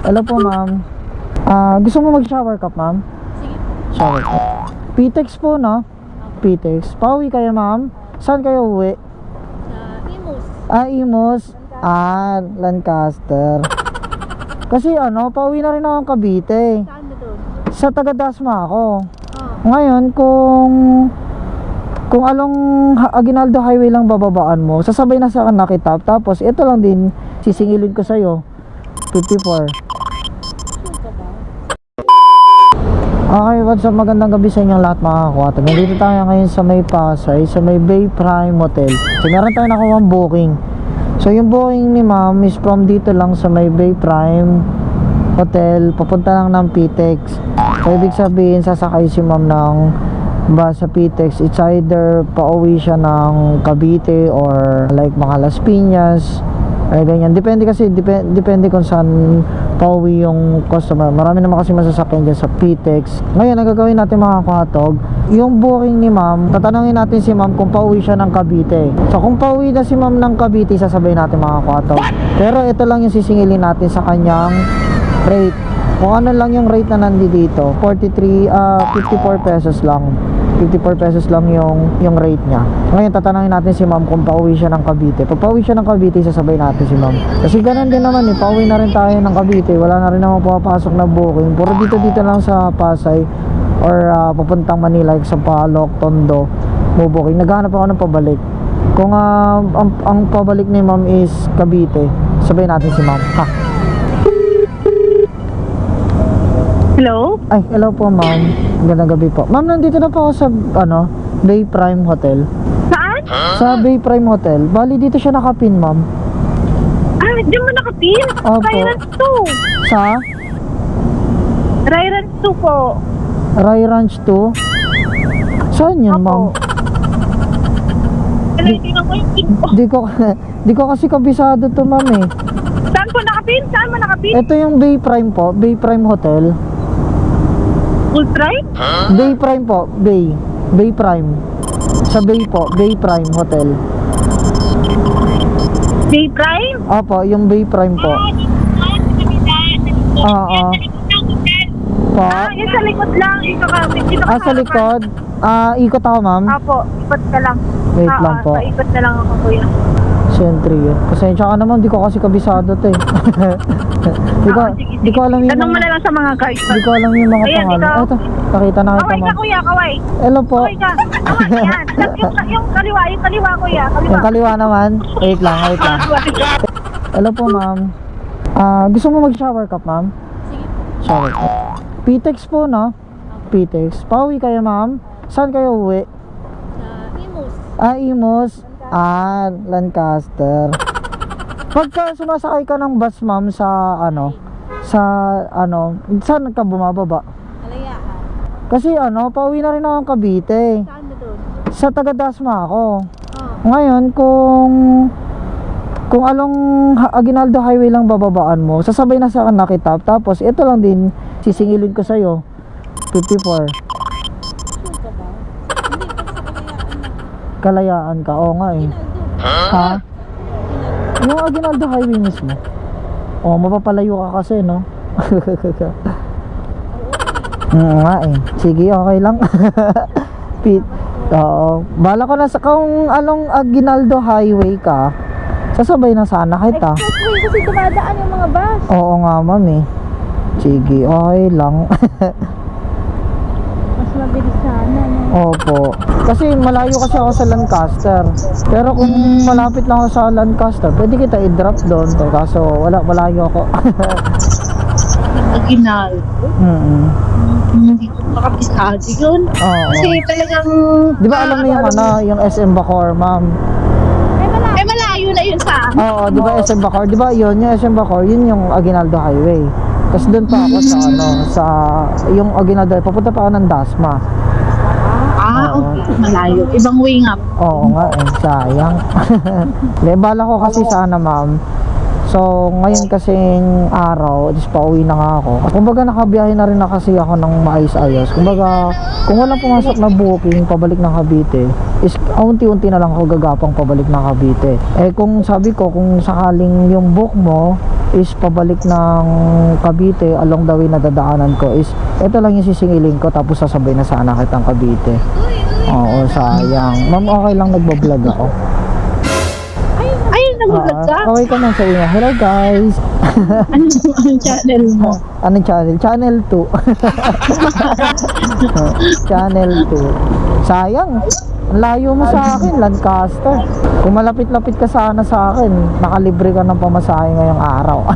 Hello po, ma'am. Gusto mo mag-shower cup, ma'am? Sige. Shower cup. Pitex po, no? Pitex. Pauwi kayo, ma'am? Saan kayo uwi? Sa Imus. Imos. Lancaster. Kasi pauwi na rin ako ng Cavite. Saan ba doon? Sa taga-Dasma ako. Oh. Ngayon, kung along Aguinaldo Highway lang bababaan mo, sasabay na sa Nakitap. Tapos, ito lang din, sisingilin ko sa'yo. 54. Sure ka ba? Okay, what's up? Magandang gabi sa inyong lahat mga kakwata. Nandito tayo ngayon sa may Pasay, sa may Bay Prime Hotel. So, meron tayo nakuha booking. So, yung booking ni ma'am is from dito lang sa may Bay Prime Hotel. Papunta lang ng Pitex. So, ibig sabihin, sasakay si ma'am ng bus sa Pitex. It's either pauwi siya ng Cavite or like mga Las Piñas. Ay ganyan. Depende kasi, depende kung saan pauwi yung customer. Marami naman kasi masasakyan dyan sa Pitex. Ngayon, ang gagawin natin mga katog, yung booking ni ma'am, tatanungin natin si ma'am kung pauwi siya ng Cavite. So kung pauwi na si ma'am ng Cavite, sasabihin natin mga katog. Pero ito lang yung sisingilin natin sa kanyang rate. Kung ano lang yung rate na nandito, 54 pesos lang. 54 pesos lang yung rate niya. Ngayon, tatanungin natin si ma'am kung pauwi siya ng Cavite. Pag pauwi siya ng Cavite, sasabay natin si ma'am. Kasi ganun din naman pauwi na rin tayo ng Cavite. Wala na rin naman pumapasok na booking. Puro dito lang sa Pasay or papuntang Manila, like sa Palok, Tondo, booking. Naghahanap ako ng pabalik. Kung ang pabalik ni ma'am is Cavite, sabay natin si ma'am. Ha? Hello? Ay, hello po ma'am. Magandang gabi po. Ma'am, nandito na po ako sa Bay Prime Hotel. Saan? Sa Bay Prime Hotel. Bali, dito siya nakapin, ma'am. Ah, diyan mo nakapin? Opo. Ryrans 2. Sa Ryrans 2 po. Rai Ranch 2. Saan yun, ma'am? Tingnan ko yung pin ko. Di ko kasi kabisado to, ma'am eh. Saan po nakapin? Saan mo nakapin? Ito yung Bay Prime po. Bay Prime Hotel. Full price? Bay Prime po. Bay Prime. Sa Bay po. Bay Prime Hotel. Day Prime? Opo, yung Bay Prime po. Oo. Po. Yung sa likod lang. Dito ka Sa likod. Ikot ako, ma'am. Apo, ikot ka lang. Wait lang po. Ikot na lang ako, kuya. Sentry yun. Pasensya ka naman, di ko kasi kabisado to eh. Di ko alam yung Tanong mo na lang sa mga guys. Di ko alam yung mga Ayan, pangalan. ikaw. Ito, nakita na kita, Kaway ka, ma'am. kuya, kaway. Hello po. Kaway ka. Kaway, yan. Yung kaliwa, kuya. Kaliwa. Yung kaliwa naman. Wait lang. Hello po, ma'am. Gusto mo mag-shower cup, ma'am? Sige. Shower cup. Pitex po, no? Pitex. Pauwi kayo, ma'am? Saan kayo uwi? Sa Imus. Imos. Lancaster. Pagka sumasakay ka ng bus, ma'am, saan ka bumababa? Kalayaan. Kasi pauwi na rin ako ng Cavite. Saan ba doon? Sa taga-Dasma ako. Oh. Ngayon, kung along Aguinaldo Highway lang bababaan mo, sasabay na sa Nakitap. Tapos, ito lang din, sisingilin ko sa'yo. 54. Sure ka ba? Hindi, pag sa Kalayaan Kalayaan na. ka. Oo nga eh. Ginaldo. Ha? Yung Aguinaldo Highway mismo. Mapapalayo ka kasi, no? Nga eh. Sige, okay lang. Oo. Bala ko na kung along Aguinaldo Highway ka, sasabay na sana kita. Expressway kasi dumadaan yung mga bus. Oo nga, ma'am eh. Sige, okay lang. Mas mabilis sana, no? Opo. Kasi malayo kasi ako sa Lancaster. Pero kung malapit lang ako sa Lancaster, pwede kita i-drop doon. Kaso malayo ako. Aguinaldo? Hindi ko makabisado yun. Oo. Kasi talagang... Di ba alam mo yung SM Bacoor, ma'am? Ay, malayo na yun sa akin. Oo, di ba SM Bacoor? Di ba yun, yung SM Bacoor, yun yung Aguinaldo Highway. Tapos doon pa ako sa yung Aguinaldo, papunta pa ako ng Dasma. Okay. Malayo. Ibang way nga. Oo nga eh, sayang. Bala ko kasi sana, ma'am. So, ngayon kasing araw, just pauwi na nga ako. Kumbaga nakabiyahe na rin na kasi ako ng maayos-ayos. Kumbaga, kung walang pumasok na booking pabalik ng Cavite, is unti-unti na lang ako gagapang pabalik ng Cavite. Kung sabi ko, kung sakaling yung book mo is pabalik ng Cavite along the way na dadaanan ko is ito lang yung sisingilin ko tapos sasabay na sana kitang Cavite. Oo, sayang. Ma'am, okay lang nagbablog ako. Ay, nag-vlog ka? Okay ka man sa inyo. Hello guys. Anong channel mo? Anong channel? Channel 2. Channel 2. Sayang. Ang layo mo sa akin, Lancaster. Kung malapit-lapit ka sana sa akin, nakalibre ka ng pamasahe ngayong araw.